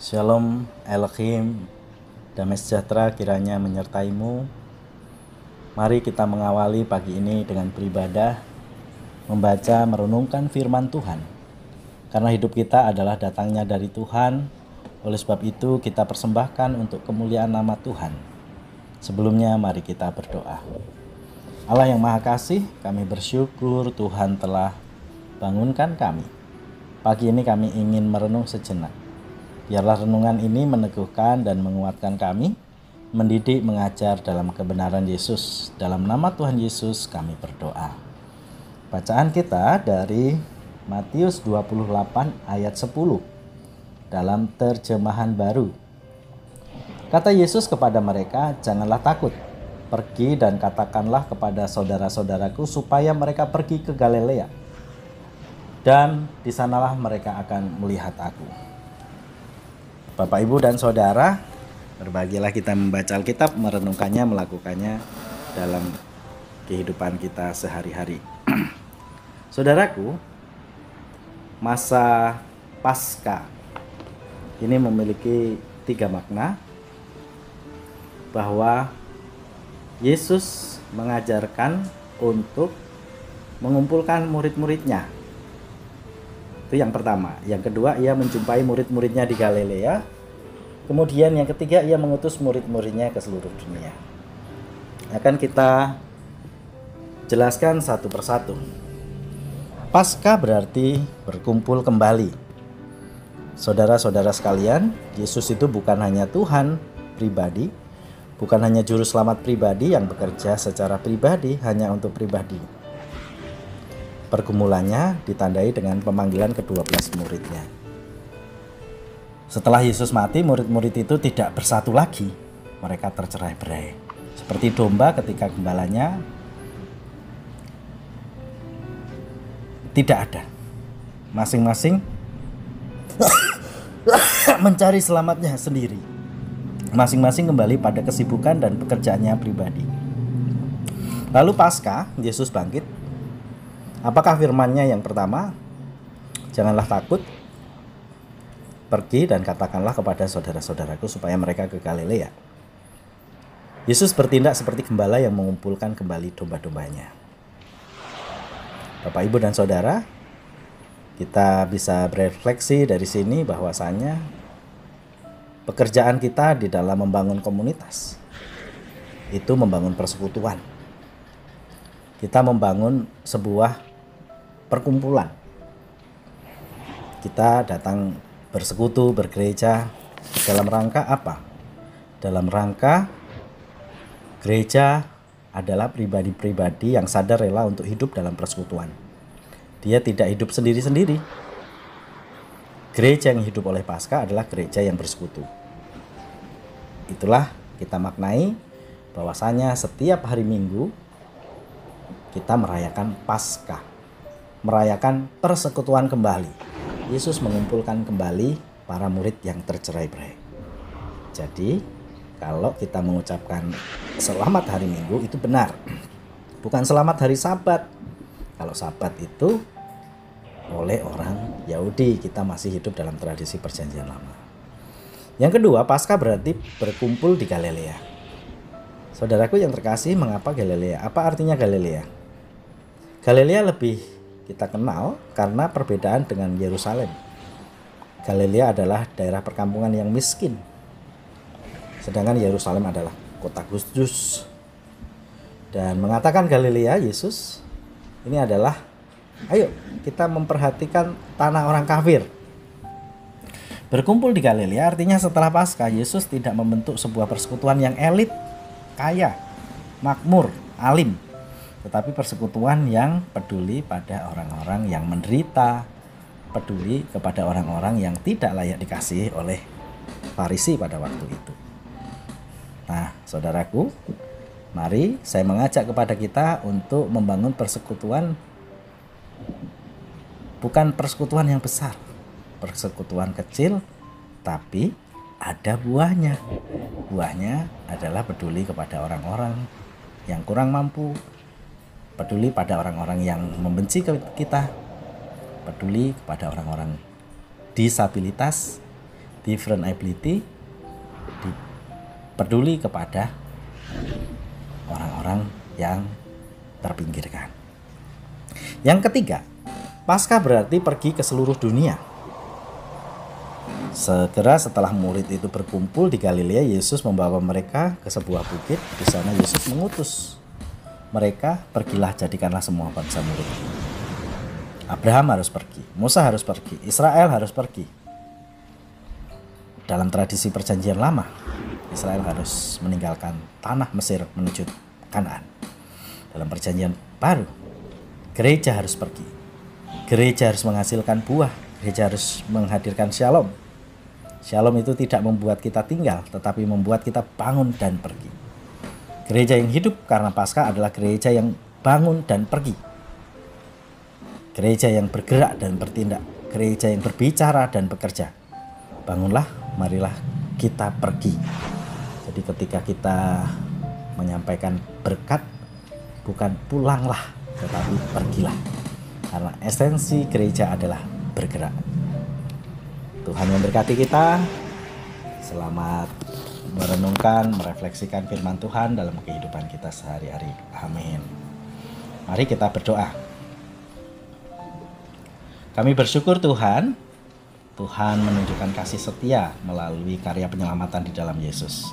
Shalom Elohim, damai sejahtera kiranya menyertaimu. Mari kita mengawali pagi ini dengan beribadah, membaca, merenungkan firman Tuhan. Karena hidup kita adalah datangnya dari Tuhan, oleh sebab itu kita persembahkan untuk kemuliaan nama Tuhan. Sebelumnya mari kita berdoa. Allah yang Maha Kasih, kami bersyukur Tuhan telah bangunkan kami. Pagi ini kami ingin merenung sejenak. Biarlah renungan ini meneguhkan dan menguatkan kami, mendidik, mengajar dalam kebenaran Yesus. Dalam nama Tuhan Yesus kami berdoa. Bacaan kita dari Matius 28 ayat 10 dalam terjemahan baru. Kata Yesus kepada mereka, "Janganlah takut. Pergi dan katakanlah kepada saudara-saudaraku supaya mereka pergi ke Galilea. Dan di sanalah mereka akan melihat aku." Bapak, Ibu, dan Saudara, berbahagialah kita membaca Alkitab, merenungkannya, melakukannya dalam kehidupan kita sehari-hari. Saudaraku, masa Paskah ini memiliki 3 makna, bahwa Yesus mengajarkan untuk mengumpulkan murid-muridnya. Itu yang pertama. Yang kedua, ia menjumpai murid-muridnya di Galilea. Kemudian yang ketiga, ia mengutus murid-muridnya ke seluruh dunia. Akan kita jelaskan satu persatu. Paskah berarti berkumpul kembali. Saudara-saudara sekalian, Yesus itu bukan hanya Tuhan pribadi, bukan hanya juru selamat pribadi yang bekerja secara pribadi hanya untuk pribadi. Pergumulannya ditandai dengan pemanggilan ke-12 muridnya. Setelah Yesus mati, murid-murid itu tidak bersatu lagi. Mereka tercerai-berai. Seperti domba ketika gembalanya tidak ada. Masing-masing mencari selamatnya sendiri. Masing-masing kembali pada kesibukan dan pekerjaannya pribadi. Lalu Paskah, Yesus bangkit. Apakah firman-Nya yang pertama? Janganlah takut, pergi dan katakanlah kepada saudara-saudaraku supaya mereka ke Galilea. Yesus bertindak seperti gembala yang mengumpulkan kembali domba-dombanya. Bapak, Ibu, dan Saudara, kita bisa berefleksi dari sini bahwasanya pekerjaan kita di dalam membangun komunitas itu membangun persekutuan. Kita membangun sebuah perkumpulan. Kita datang bersekutu, bergereja dalam rangka apa? Dalam rangka gereja adalah pribadi-pribadi yang sadar rela untuk hidup dalam persekutuan. Dia tidak hidup sendiri-sendiri. Gereja yang hidup oleh Paskah adalah gereja yang bersekutu. Itulah kita maknai bahwasanya setiap hari Minggu kita merayakan Paskah, merayakan persekutuan kembali. Yesus mengumpulkan kembali para murid yang tercerai-berai. Jadi, kalau kita mengucapkan selamat hari Minggu itu benar, bukan selamat hari Sabat. Kalau Sabat itu oleh orang Yahudi, kita masih hidup dalam tradisi Perjanjian Lama. Yang kedua, Paskah berarti berkumpul di Galilea. Saudaraku yang terkasih, mengapa Galilea? Apa artinya Galilea? Galilea lebih kita kenal karena perbedaan dengan Yerusalem. Galilea adalah daerah perkampungan yang miskin, sedangkan Yerusalem adalah kota kudus. Dan mengatakan Galilea, Yesus ini adalah, ayo kita memperhatikan tanah orang kafir. Berkumpul di Galilea artinya setelah Paskah, Yesus tidak membentuk sebuah persekutuan yang elit, kaya, makmur, alim, tetapi persekutuan yang peduli pada orang-orang yang menderita, peduli kepada orang-orang yang tidak layak dikasihi oleh Farisi pada waktu itu. Nah, saudaraku, mari saya mengajak kepada kita untuk membangun persekutuan, bukan persekutuan yang besar, persekutuan kecil, tapi ada buahnya. Buahnya adalah peduli kepada orang-orang yang kurang mampu, peduli pada orang-orang yang membenci kita, peduli kepada orang-orang disabilitas, different ability, peduli kepada orang-orang yang terpinggirkan. Yang ketiga, Paskah berarti pergi ke seluruh dunia. Segera setelah murid itu berkumpul di Galilea, Yesus membawa mereka ke sebuah bukit. Di sana Yesus mengutus mereka, pergilah jadikanlah semua bangsa murid. Abraham harus pergi, Musa harus pergi, Israel harus pergi. Dalam tradisi perjanjian lama, Israel harus meninggalkan tanah Mesir menuju Kanaan. Dalam perjanjian baru, gereja harus pergi. Gereja harus menghasilkan buah, gereja harus menghadirkan shalom. Shalom itu tidak membuat kita tinggal, tetapi membuat kita bangun dan pergi. Gereja yang hidup karena Paskah adalah gereja yang bangun dan pergi. Gereja yang bergerak dan bertindak, gereja yang berbicara dan bekerja. Bangunlah, marilah kita pergi. Jadi ketika kita menyampaikan berkat, bukan pulanglah, tetapi pergilah. Karena esensi gereja adalah bergerak. Tuhan memberkati kita. Selamat merenungkan, merefleksikan firman Tuhan dalam kehidupan kita sehari-hari. Amin. Mari kita berdoa. Kami bersyukur Tuhan menunjukkan kasih setia melalui karya penyelamatan di dalam Yesus.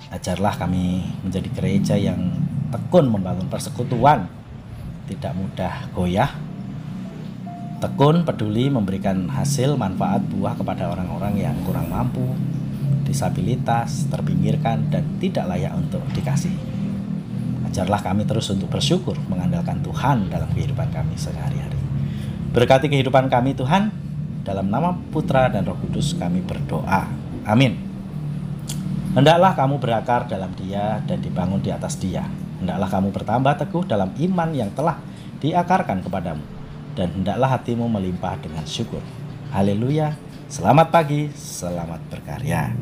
Ajarlah kami menjadi gereja yang tekun membangun persekutuan, tidak mudah goyah, tekun, peduli, memberikan hasil, manfaat, buah kepada orang-orang yang kurang mampu, disabilitas, terpinggirkan, dan tidak layak untuk dikasih. Ajarlah kami terus untuk bersyukur, mengandalkan Tuhan dalam kehidupan kami sehari-hari. Berkati kehidupan kami Tuhan, dalam nama Putra dan Roh Kudus kami berdoa. Amin. Hendaklah kamu berakar dalam Dia dan dibangun di atas Dia. Hendaklah kamu bertambah teguh dalam iman yang telah diakarkan kepadamu. Dan hendaklah hatimu melimpah dengan syukur. Haleluya. Selamat pagi, selamat berkarya.